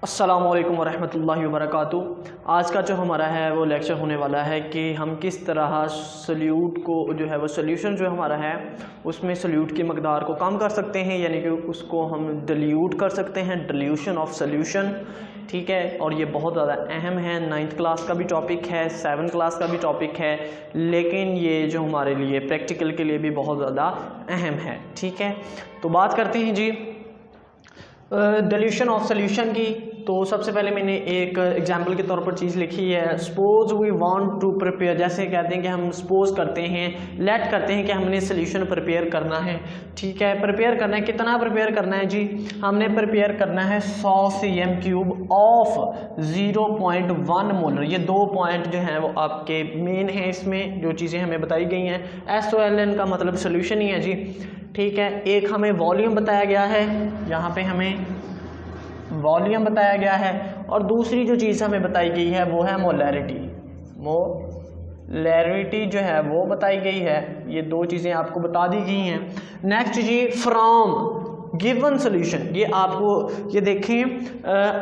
अस्सलामु अलैकुम वरहमतुल्लाहि वबरकातुहू। आज का जो हमारा है वो लेक्चर होने वाला है कि हम किस तरह सल्यूट को जो है वो सल्यूशन जो हमारा है उसमें सल्यूट की मकदार को कम कर सकते हैं, यानी कि उसको हम डिल्यूट कर सकते हैं, डिल्यूशन ऑफ सल्यूशन। ठीक है, और ये बहुत ज़्यादा अहम है। 9th क्लास का भी टॉपिक है, 7th क्लास का भी टॉपिक है, लेकिन ये जो हमारे लिए प्रैक्टिकल के लिए भी बहुत ज़्यादा अहम है। ठीक है, तो बात करते हैं जी डिल्यूशन ऑफ सल्यूशन की। तो सबसे पहले मैंने एक एग्जांपल के तौर पर चीज़ लिखी है। Suppose we want to prepare, जैसे कहते हैं कि हम सपोज करते हैं, लेट करते हैं कि हमने सल्यूशन प्रिपेयर करना है। ठीक है, प्रिपेयर करना है, कितना प्रिपेयर करना है जी? हमने प्रिपेयर करना है 100 cm³ ऑफ 0.1 मोलर। ये 2 पॉइंट जो हैं वो आपके मेन हैं, इसमें जो चीज़ें हमें बताई गई हैं। SOLN का मतलब सल्यूशन ही है जी। ठीक है, एक हमें वॉल्यूम बताया गया है, यहाँ पे हमें वॉल्यूम बताया गया है, और दूसरी जो चीज़ हमें बताई गई है वो है मोलैरिटी। मोलैरिटी जो है वो बताई गई है। ये 2 चीज़ें आपको बता दी गई हैं। नेक्स्ट जी, फ्रॉम गिवन सॉल्यूशन। ये आपको ये देखें,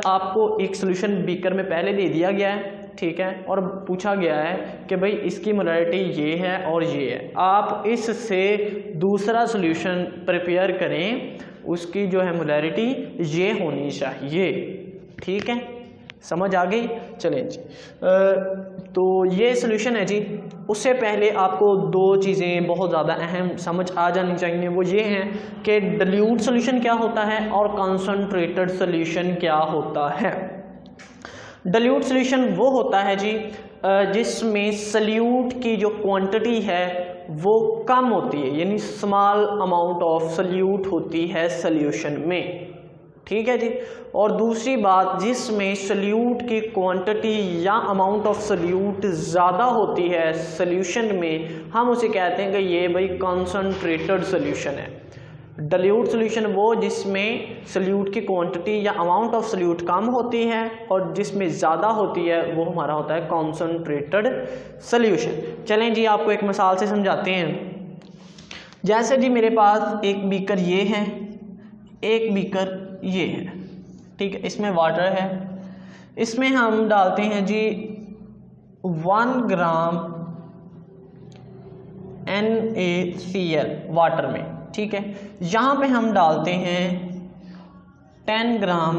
आपको एक सॉल्यूशन बीकर में पहले दे दिया गया है, ठीक है, और पूछा गया है कि भाई इसकी मोलैरिटी ये है और ये है। आप इससे दूसरा सॉल्यूशन प्रिपेयर करें, उसकी जो है मोलैरिटी ये होनी चाहिए। ठीक है, समझ आ गई? चलें जी, तो ये सॉल्यूशन है जी। उससे पहले आपको 2 चीज़ें बहुत ज़्यादा अहम समझ आ जानी चाहिए। वो ये हैं कि डिल्यूट सॉल्यूशन क्या होता है और कॉन्सनट्रेटेड सॉल्यूशन क्या होता है। डिल्यूट सॉल्यूशन वो होता है जी जिसमें सल्यूट की जो क्वांटिटी है वो कम होती है, यानी स्मॉल अमाउंट ऑफ सल्यूट होती है सल्यूशन में। ठीक है जी। और दूसरी बात, जिसमें सल्यूट की क्वांटिटी या अमाउंट ऑफ सल्यूट ज़्यादा होती है सल्यूशन में, हम उसे कहते हैं कि ये भाई कॉन्सनट्रेटेड सल्यूशन है। डिल्यूट सॉल्यूशन वो जिसमें सल्यूट की क्वांटिटी या अमाउंट ऑफ सल्यूट कम होती है, और जिसमें ज़्यादा होती है वो हमारा होता है कॉन्सनट्रेटेड सल्यूशन। चलें जी, आपको एक मिसाल से समझाते हैं। जैसे जी मेरे पास एक बीकर ये है, एक बीकर ये है, ठीक है, इसमें वाटर है। इसमें हम डालते हैं जी 1 ग्राम NaCl वाटर में। ठीक है, यहाँ पे हम डालते हैं 10 ग्राम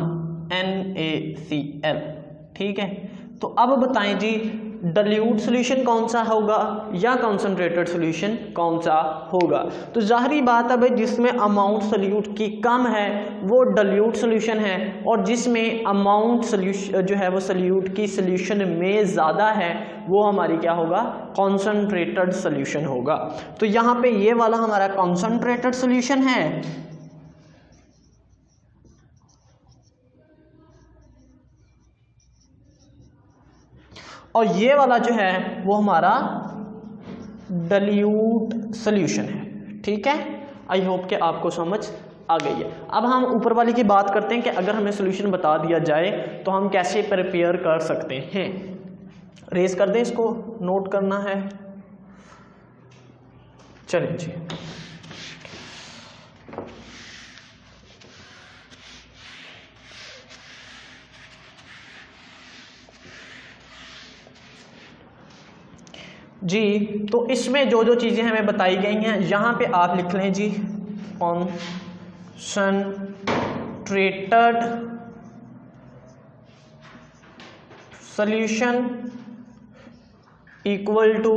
NaCl। ठीक है, तो अब बताएं जी डिल्यूट सॉल्यूशन कौन सा होगा या कॉन्सनट्रेटेड सॉल्यूशन कौन सा होगा? तो जाहिर बात है भाई, जिसमें अमाउंट सॉल्यूट की कम है वो डिल्यूट सॉल्यूशन है, और जिसमें अमाउंट सॉल्यूशन जो है वो सॉल्यूट की सॉल्यूशन में ज़्यादा है वो हमारी क्या होगा? कॉन्सनट्रेटेड सॉल्यूशन होगा। तो यहाँ पे ये वाला हमारा कॉन्सनट्रेटेड सॉल्यूशन है, और ये वाला जो है वो हमारा डिल्यूट सॉल्यूशन है। ठीक है, आई होप कि आपको समझ आ गई है। अब हम ऊपर वाली की बात करते हैं कि अगर हमें सॉल्यूशन बता दिया जाए तो हम कैसे प्रिपेयर कर सकते हैं। रेज कर दें, इसको नोट करना है। चलिए जी, जी, तो इसमें जो जो चीज़ें हमें बताई गई हैं यहाँ पे आप लिख लें जी, कॉन्सनट्रेटेड सॉल्यूशन इक्वल टू,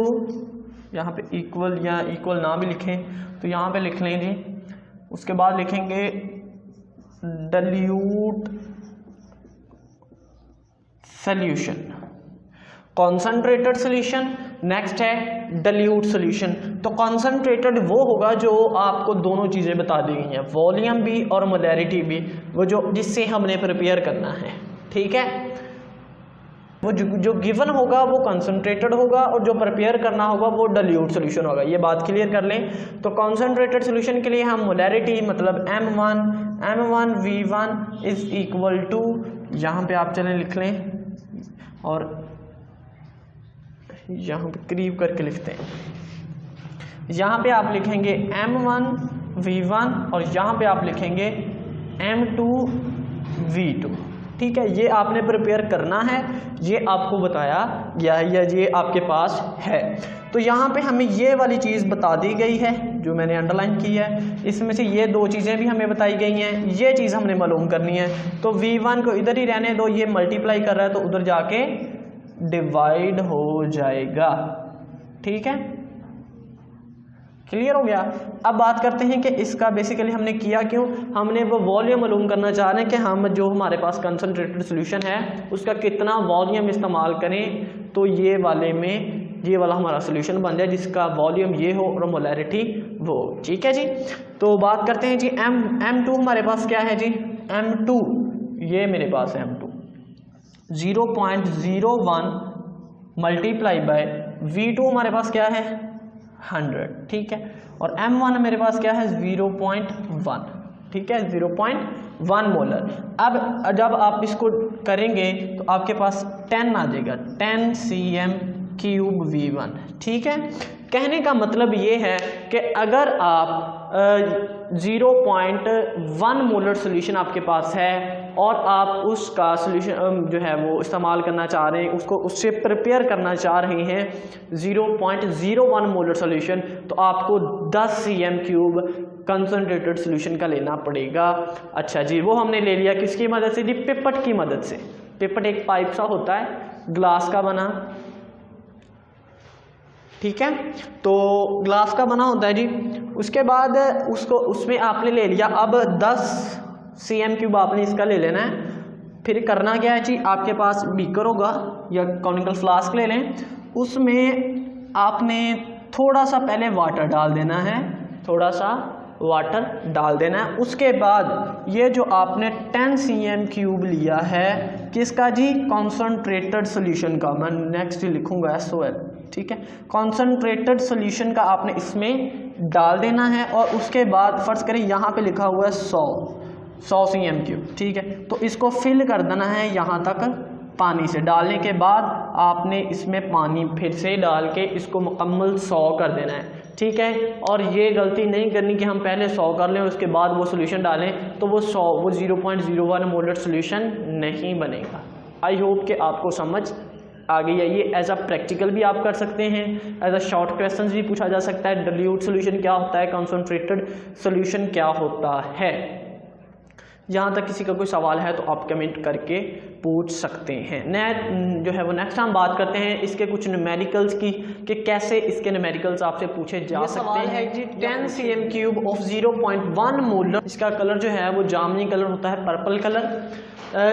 यहाँ पे इक्वल या इक्वल ना भी लिखें तो यहाँ पे लिख लें जी। उसके बाद लिखेंगे dilute solution, concentrated solution. Next है डिल्यूट सॉल्यूशन। तो कॉन्सनट्रेटेड वो होगा जो आपको दोनों चीज़ें बता दी गई हैं, वॉल्यूम भी और मोलैरिटी भी, वो जो जिससे हमने प्रिपेयर करना है। ठीक है, वो जो गिवन होगा वो कॉन्सनट्रेटेड होगा, और जो प्रिपेयर करना होगा वो डिल्यूट सॉल्यूशन होगा। ये बात क्लियर कर लें। तो कॉन्सनट्रेटेड सॉल्यूशन के लिए हम मोलैरिटी मतलब M1V1 इज इक्वल टू, यहाँ पे आप चलें लिख लें, और यहाँ पे करीब करके लिखते हैं। यहाँ पे आप लिखेंगे M1V1 और यहाँ पे आप लिखेंगे M2V2। ठीक है, ये आपने प्रिपेयर करना है, ये आपको बताया गया है या ये आपके पास है। तो यहाँ पे हमें ये वाली चीज़ बता दी गई है जो मैंने अंडरलाइन की है, इसमें से ये दो चीज़ें भी हमें बताई गई हैं, ये चीज़ हमने मालूम करनी है। तो V1 को इधर ही रहने दो, ये मल्टीप्लाई कर रहा है तो उधर जाके डिवाइड हो जाएगा। ठीक है, क्लियर हो गया। अब बात करते हैं कि इसका बेसिकली हमने किया क्यों, हमने वो वॉल्यूम मालूम करना चाह रहे हैं कि हम जो हमारे पास कंसनट्रेटेड सॉल्यूशन है उसका कितना वॉल्यूम इस्तेमाल करें, तो ये वाले में ये वाला हमारा सॉल्यूशन बन जाए जिसका वॉल्यूम ये हो और मोलैरिटी वो। ठीक है जी, तो बात करते हैं जी M2 हमारे पास क्या है जी, M2 ये मेरे पास है M2 0.01 मल्टीप्लाई बाय V2 हमारे पास क्या है 100। ठीक है, और M1 मेरे पास क्या है 0.1। ठीक है, 0.1 मोलर। अब जब आप इसको करेंगे तो आपके पास 10 आ जाएगा, 10 cm³ V1। ठीक है, कहने का मतलब ये है कि अगर आप 0.1 मोलर सोल्यूशन आपके पास है और आप उसका सोल्यूशन जो है वो इस्तेमाल करना चाह रहे हैं, उसको उससे प्रिपेयर करना चाह रहे हैं 0.01 मोलर सोल्यूशन, तो आपको 10 cm³ कंसनट्रेटेड सोल्यूशन का लेना पड़ेगा। अच्छा जी, वो हमने ले लिया किसकी मदद से जी, पिपट की मदद से। पिपट एक पाइप सा होता है ग्लास का बना। ठीक है, तो ग्लास का बना होता है जी। उसके बाद उसको उसमें आपने ले लिया, अब 10 cm³ आपने इसका ले लेना है। फिर करना क्या है जी, आपके पास बीकर होगा या कॉनिकल फ्लास्क ले लें, उसमें आपने थोड़ा सा पहले वाटर डाल देना है, थोड़ा सा वाटर डाल देना है। उसके बाद ये जो आपने 10 cm³ लिया है किसका जी, कॉन्सनट्रेटेड सोल्यूशन का, मैं नेक्स्ट लिखूंगा SOL। ठीक है, कॉन्सनट्रेटेड सोल्यूशन का आपने इसमें डाल देना है और उसके बाद फर्ज करें यहाँ पे लिखा हुआ है 100 cm³। ठीक है, तो इसको फिल कर देना है यहाँ तक पानी से। डालने के बाद आपने इसमें पानी फिर से डाल के इसको मुकम्मल 100 कर देना है। ठीक है, और ये गलती नहीं करनी कि हम पहले 100 कर लें और उसके बाद वो सोल्यूशन डालें तो वो 0.01 मोलर सोल्यूशन नहीं बनेगा। आई होप कि आपको समझ आ गई है। ये एज अ प्रैक्टिकल भी आप कर सकते हैं, एज अ शॉर्ट क्वेश्चन भी पूछा जा सकता है। डिल्यूट सोल्यूशन क्या होता है, कंसंट्रेटेड सोल्यूशन क्या होता है। यहाँ तक किसी का कोई सवाल है तो आप कमेंट करके पूछ सकते हैं। जो है वो नेक्स्ट हम बात करते हैं इसके कुछ न्यूमेरिकल्स की, कि कैसे इसके न्यूमेरिकल्स आपसे पूछे जा सकते हैं जी। 10 cm³ ऑफ 0.1 मोलर, इसका कलर जो है वो जामनी कलर होता है, purple colour.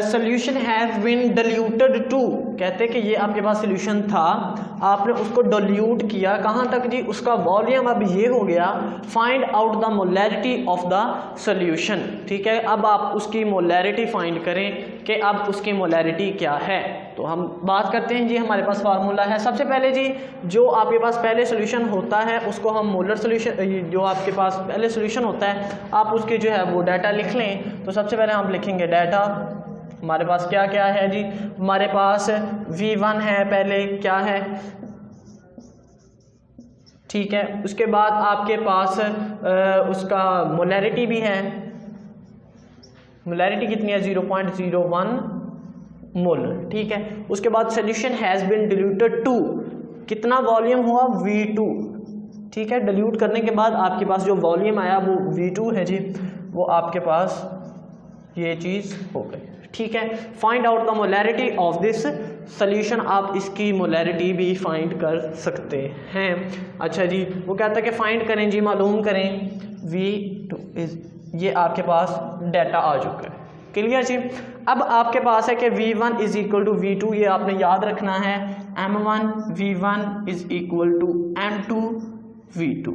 Solution has been diluted to, कहते हैं कि ये आपके पास सोल्यूशन था, आपने उसको डिल्यूट किया कहाँ तक जी, उसका वॉल्यूम अब ये हो गया। Find out the molarity of the solution. ठीक है, अब आप उसकी मोलैरिटी फाइंड करें कि अब उसकी मोलैरिटी क्या है। तो हम बात करते हैं जी, हमारे पास फार्मूला है। सबसे पहले जी जो आपके पास पहले सोल्यूशन होता है उसको हम मोलर सोल्यूशन, जो आपके पास पहले सोल्यूशन होता है आप उसके जो है वो डाटा लिख लें। तो सबसे पहले हम लिखेंगे डाटा। हमारे पास क्या क्या है जी, हमारे पास V1 है, पहले क्या है, ठीक है। उसके बाद आपके पास उसका मोलैरिटी भी है, मोलैरिटी कितनी है 0.01 मोलर। ठीक है, उसके बाद solution has been diluted to, कितना वॉल्यूम हुआ V2। ठीक है, डिल्यूट करने के बाद आपके पास जो वॉल्यूम आया वो V2 है जी, वो आपके पास ये चीज़ हो गई। ठीक है, find out the molarity of this solution, आप इसकी मोलैरिटी भी फाइंड कर सकते हैं। अच्छा जी, वो कहता है कि फाइंड करें जी, मालूम करें V2 इज, ये आपके पास डाटा आ चुका है। क्लियर जी। अब आपके पास है कि V1 is equal to V2, ये आपने याद रखना है। M1 V1 is equal to M2 V2।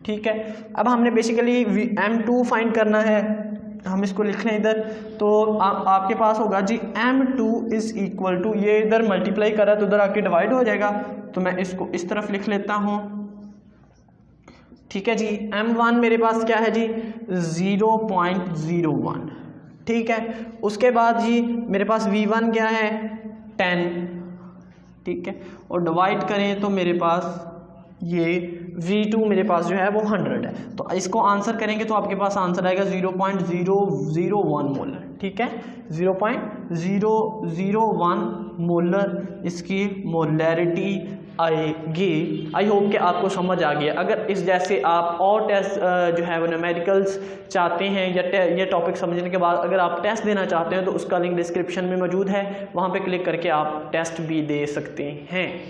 ठीक है, अब हमने बेसिकली M2 फाइंड करना है, हम इसको लिख लें इधर। तो आपके पास होगा जी M2 इज इक्वल टू, ये इधर मल्टीप्लाई कर रहा है तो उधर आके डिवाइड हो जाएगा, तो मैं इसको इस तरफ लिख लेता हूँ। ठीक है जी, M1 मेरे पास क्या है जी 0.01। ठीक है, उसके बाद जी मेरे पास V1 क्या है 10। ठीक है, और डिवाइड करें तो मेरे पास ये V2 मेरे पास जो है वो 100 है, तो इसको आंसर करेंगे तो आपके पास आंसर आएगा 0.001 मोलर। ठीक है, 0.001 मोलर इसकी मोलैरिटी आएगी। आई होप कि आपको समझ आ गया। अगर इस जैसे आप और टेस्ट जो है वो न्यूमेरिकल्स चाहते हैं या ये टॉपिक समझने के बाद अगर आप टेस्ट देना चाहते हैं तो उसका लिंक डिस्क्रिप्शन में मौजूद है, वहाँ पे क्लिक करके आप टेस्ट भी दे सकते हैं।